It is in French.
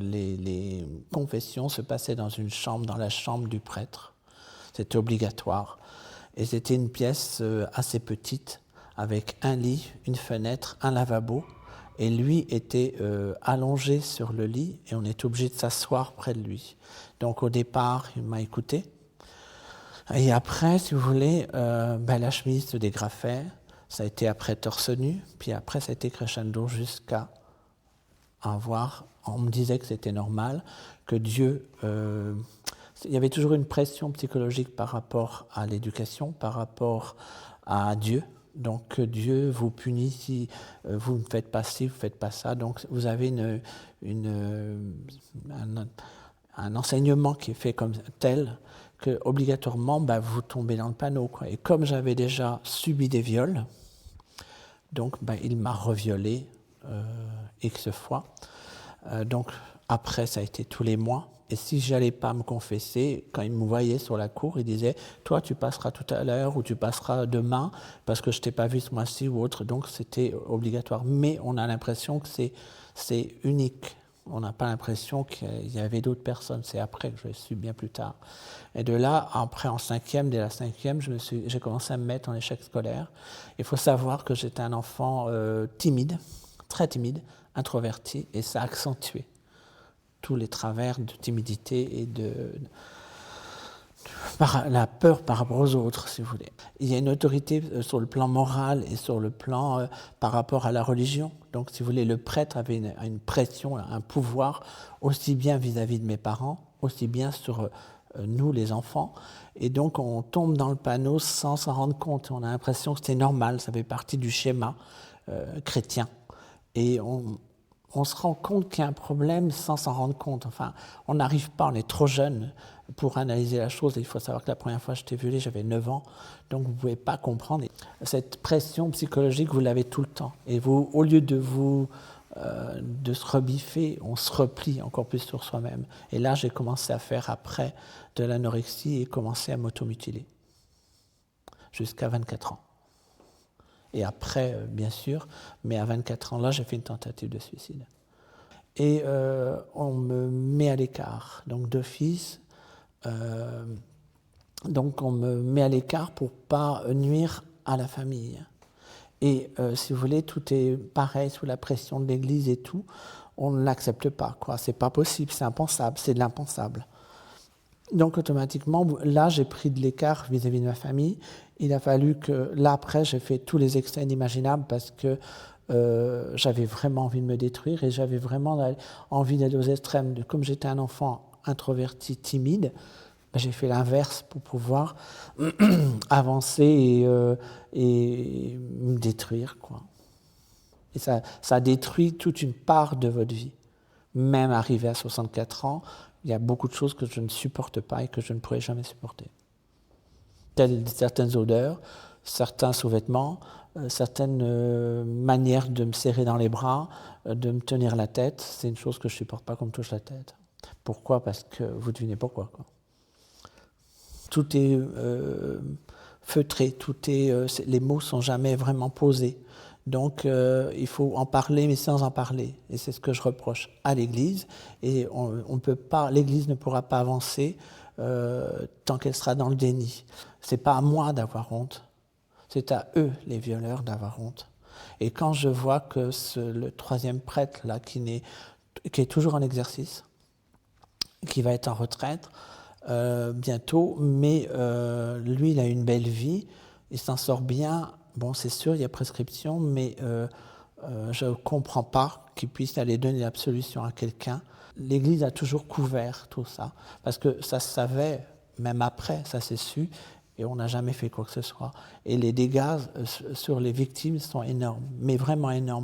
Les confessions se passaient dans une chambre, dans la chambre du prêtre. C'était obligatoire. Et c'était une pièce assez petite, avec un lit, une fenêtre, un lavabo. Et lui était allongé sur le lit et on était obligé de s'asseoir près de lui. Donc au départ, il m'a écouté. Et après, si vous voulez, la chemise se dégrafait. Ça a été après torse nu. Puis après, ça a été crescendo jusqu'à avoir... On me disait que c'était normal, que Dieu... il y avait toujours une pression psychologique par rapport à l'éducation, par rapport à Dieu. Donc Dieu vous punit si vous ne faites pas ci, vous ne faites pas ça. Donc vous avez un enseignement qui est fait comme tel que obligatoirement vous tombez dans le panneau, quoi. Et comme j'avais déjà subi des viols, donc il m'a reviolé X fois. Donc après ça a été tous les mois. Et si je n'allais pas me confesser, quand il me voyait sur la cour, il disait « Toi, tu passeras tout à l'heure ou tu passeras demain parce que je ne t'ai pas vu ce mois-ci ou autre. » Donc, c'était obligatoire. Mais on a l'impression que c'est unique. On n'a pas l'impression qu'il y avait d'autres personnes. C'est après que je l'ai su, bien plus tard. Et de là, après, en cinquième, dès la cinquième, j'ai commencé à me mettre en échec scolaire. Il faut savoir que j'étais un enfant timide, très timide, introverti, et ça a accentué tous les travers de timidité et la peur par rapport aux autres, si vous voulez. Il y a une autorité sur le plan moral et sur le plan par rapport à la religion. Donc, si vous voulez, le prêtre avait une pression, un pouvoir, aussi bien vis-à-vis de mes parents, aussi bien sur nous, les enfants. Et donc, on tombe dans le panneau sans s'en rendre compte. On a l'impression que c'est normal, ça fait partie du schéma chrétien. Et on se rend compte qu'il y a un problème sans s'en rendre compte. Enfin, on n'arrive pas, on est trop jeune pour analyser la chose. Et il faut savoir que la première fois que je t'ai violée, j'avais 9 ans. Donc, vous ne pouvez pas comprendre. Cette pression psychologique, vous l'avez tout le temps. Et vous, au lieu de se rebiffer, on se replie encore plus sur soi-même. Et là, j'ai commencé à faire après de l'anorexie et commencé à m'automutiler. Jusqu'à 24 ans. Et après, bien sûr, mais à 24 ans, là, j'ai fait une tentative de suicide. Et on me met à l'écart, donc d'office. Donc on me met à l'écart pour ne pas nuire à la famille. Et si vous voulez, tout est pareil, sous la pression de l'Église et tout. On ne l'accepte pas, quoi. C'est pas possible, c'est impensable, c'est de l'impensable. Donc automatiquement, là, j'ai pris de l'écart vis-à-vis de ma famille. Il a fallu que, là, après, j'ai fait tous les excès inimaginables parce que j'avais vraiment envie de me détruire et j'avais vraiment envie d'aller aux extrêmes. Comme j'étais un enfant introverti, timide, j'ai fait l'inverse pour pouvoir avancer et me détruire, quoi. Et ça détruit toute une part de votre vie. Même arrivé à 64 ans, il y a beaucoup de choses que je ne supporte pas et que je ne pourrai jamais supporter. Telles certaines odeurs, certains sous-vêtements, certaines manières de me serrer dans les bras, de me tenir la tête. C'est une chose que je ne supporte pas qu'on me touche la tête. Pourquoi ? Parce que vous devinez pourquoi, quoi. Tout est feutré, les mots ne sont jamais vraiment posés. Donc, il faut en parler, mais sans en parler. Et c'est ce que je reproche à l'Église. Et on peut pas, l'Église ne pourra pas avancer tant qu'elle sera dans le déni. C'est pas à moi d'avoir honte. C'est à eux, les violeurs, d'avoir honte. Et quand je vois que le troisième prêtre, là, qui est toujours en exercice, qui va être en retraite bientôt, mais lui, il a une belle vie, il s'en sort bien. Bon, c'est sûr, il y a prescription, mais je ne comprends pas qu'il puisse aller donner l'absolution à quelqu'un. L'Église a toujours couvert tout ça, parce que ça se savait, même après, ça s'est su, et on n'a jamais fait quoi que ce soit. Et les dégâts sur les victimes sont énormes, mais vraiment énormes.